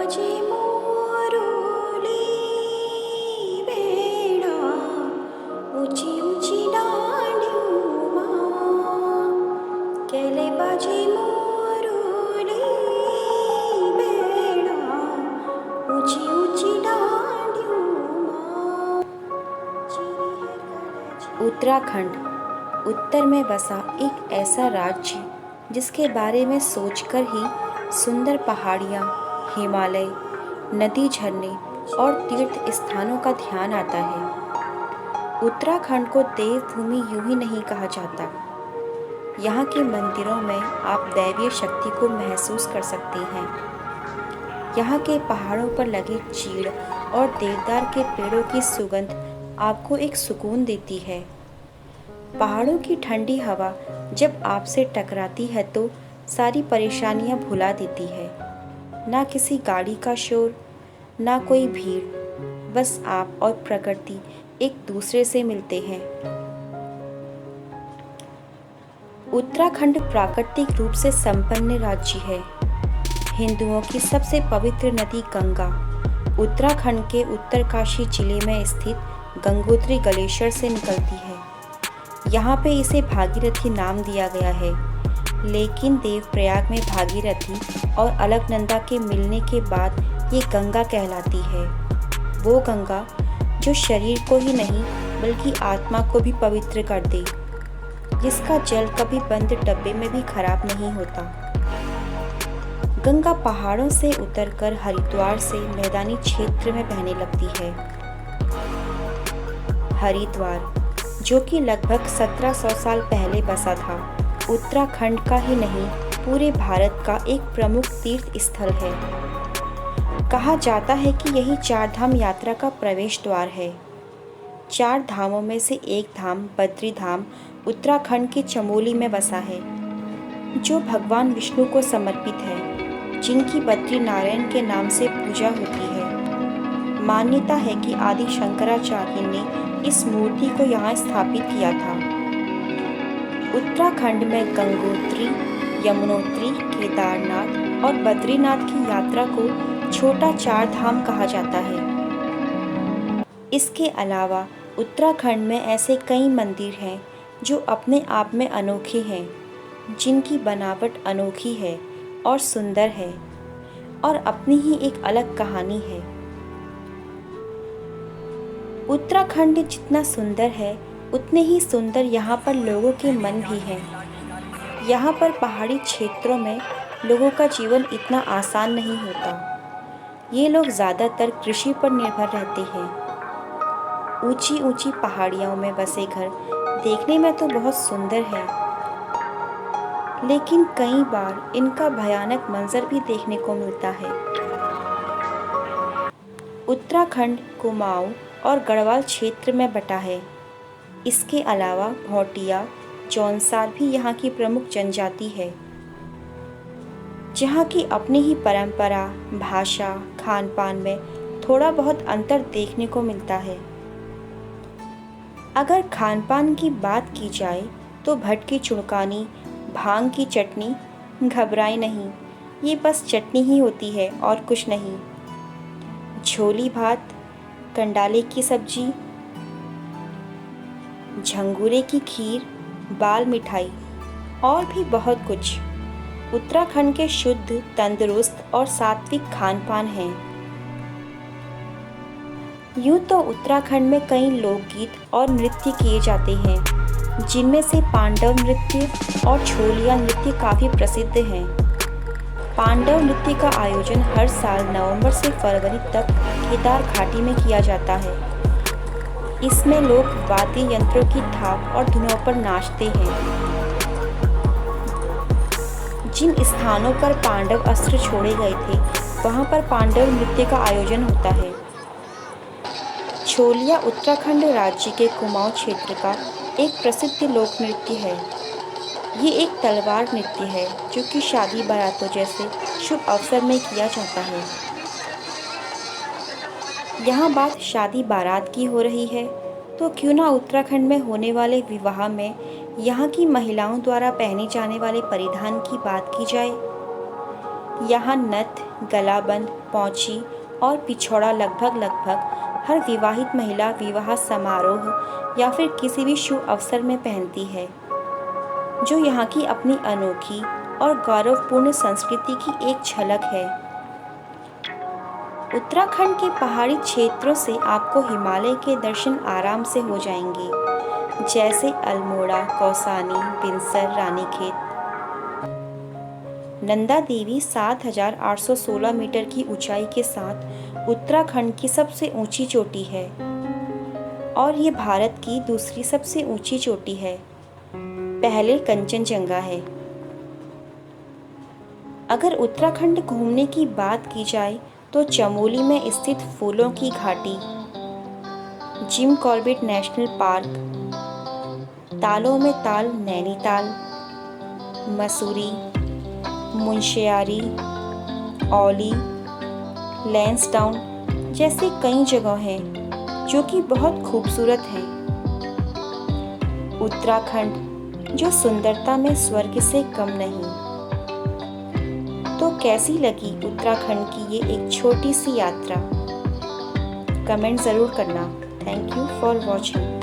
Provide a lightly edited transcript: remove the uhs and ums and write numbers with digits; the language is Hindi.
बाजे मोरोली वेणा ऊंची ऊंची डांडियों केले बाजे मोरोली वेणा ऊंची ऊंची डांडियों। उत्तराखंड उत्तर में बसा एक ऐसा राज्य जिसके बारे में सोचकर ही सुंदर पहाड़ियाँ, हिमालय, नदी, झरने और तीर्थ स्थानों का ध्यान आता है। उत्तराखंड को देवभूमि यूं ही नहीं कहा जाता। यहाँ के मंदिरों में आप दैवीय शक्ति को महसूस कर सकते हैं। यहाँ के पहाड़ों पर लगे चीड़ और देवदार के पेड़ों की सुगंध आपको एक सुकून देती है। पहाड़ों की ठंडी हवा जब आपसे टकराती है तो सारी परेशानियां भुला देती है। ना किसी गाड़ी का शोर, ना कोई भीड़, बस आप और प्रकृति एक दूसरे से मिलते हैं। उत्तराखंड प्राकृतिक रूप से संपन्न राज्य है। हिंदुओं की सबसे पवित्र नदी गंगा उत्तराखंड के उत्तरकाशी जिले में स्थित गंगोत्री ग्लेशियर से निकलती है। यहाँ पे इसे भागीरथी नाम दिया गया है, लेकिन देवप्रयाग में भागीरथी और अलकनंदा के मिलने के बाद ये गंगा कहलाती है। वो गंगा जो शरीर को ही नहीं बल्कि आत्मा को भी पवित्र कर दे, जिसका जल कभी बंद डब्बे में भी खराब नहीं होता। गंगा पहाड़ों से उतरकर हरिद्वार से मैदानी क्षेत्र में बहने लगती है। हरिद्वार जो कि लगभग 1700 साल पहले बसा था, उत्तराखंड का ही नहीं पूरे भारत का एक प्रमुख तीर्थ स्थल है। कहा जाता है कि यही चार धाम यात्रा का प्रवेश द्वार है। चार धामों में से एक धाम बद्री धाम उत्तराखंड के चमोली में बसा है, जो भगवान विष्णु को समर्पित है, जिनकी बद्री नारायण के नाम से पूजा होती है। मान्यता है कि आदि शंकराचार्य ने इस मूर्ति को यहाँ स्थापित किया था। उत्तराखंड में गंगोत्री, यमुनोत्री, केदारनाथ और बद्रीनाथ की यात्रा को छोटा चार धाम कहा जाता है। इसके अलावा उत्तराखंड में ऐसे कई मंदिर हैं जो अपने आप में अनोखे हैं, जिनकी बनावट अनोखी है और सुंदर है और अपनी ही एक अलग कहानी है। उत्तराखंड जितना सुंदर है उतने ही सुंदर यहाँ पर लोगों के मन भी हैं। यहाँ पर पहाड़ी क्षेत्रों में लोगों का जीवन इतना आसान नहीं होता। ये लोग ज़्यादातर कृषि पर निर्भर रहते हैं। ऊंची ऊंची पहाड़ियों में बसे घर देखने में तो बहुत सुंदर है, लेकिन कई बार इनका भयानक मंजर भी देखने को मिलता है। उत्तराखंड कुमाऊं और गढ़वाल क्षेत्र में बटा है। इसके अलावा भोटिया, जौनसार भी यहाँ की प्रमुख जनजाति है, जहाँ की अपनी ही परंपरा, भाषा, खान पान में थोड़ा बहुत अंतर देखने को मिलता है। अगर खान पान की बात की जाए तो भट की चुड़कानी, भांग की चटनी, घबराए नहीं, ये बस चटनी ही होती है और कुछ नहीं। झोली भात, कंडाले की सब्जी, झंगूरे की खीर, बाल मिठाई और भी बहुत कुछ उत्तराखंड के शुद्ध, तंदुरुस्त और सात्विक खान पान हैं। यूँ तो उत्तराखंड में कई लोकगीत और नृत्य किए जाते हैं, जिनमें से पांडव नृत्य और छोलिया नृत्य काफ़ी प्रसिद्ध हैं। पांडव नृत्य का आयोजन हर साल नवंबर से फरवरी तक केदार घाटी में किया जाता है। इसमें लोग वाद्य यंत्रों की थाप और धुनों पर नाचते हैं। जिन स्थानों पर पांडव अस्त्र छोड़े गए थे, वहां पर पांडव नृत्य का आयोजन होता है। छोलिया उत्तराखंड राज्य के कुमाऊं क्षेत्र का एक प्रसिद्ध लोक नृत्य है। ये एक तलवार नृत्य है जो कि शादी बारातों जैसे शुभ अवसर में किया जाता है। यहाँ बात शादी बारात की हो रही है तो क्यों ना उत्तराखंड में होने वाले विवाह में यहाँ की महिलाओं द्वारा पहने जाने वाले परिधान की बात की जाए। यहाँ नथ, गलाबंद, पौंची और पिछौड़ा लगभग हर विवाहित महिला विवाह समारोह या फिर किसी भी शुभ अवसर में पहनती है, जो यहाँ की अपनी अनोखी और गौरवपूर्ण संस्कृति की एक झलक है। उत्तराखंड के पहाड़ी क्षेत्रों से आपको हिमालय के दर्शन आराम से हो जाएंगे, जैसे अल्मोड़ा, कौसानी, बिनसर, रानीखेत। नंदा देवी 7,816 मीटर की ऊंचाई के साथ उत्तराखंड की सबसे ऊंची चोटी है और ये भारत की दूसरी सबसे ऊंची चोटी है। पहले कंचनजंगा है। अगर उत्तराखंड घूमने की बात की जाए तो चमोली में स्थित फूलों की घाटी, जिम कॉर्बेट नेशनल पार्क, तालों में ताल नैनीताल, मसूरी, मुंशियारी, औली, लैंसडाउन जैसी कई जगह हैं जो कि बहुत खूबसूरत हैं। उत्तराखंड जो सुंदरता में स्वर्ग से कम नहीं। तो कैसी लगी उत्तराखंड की ये एक छोटी सी यात्रा? कमेंट ज़रूर करना। Thank you for watching.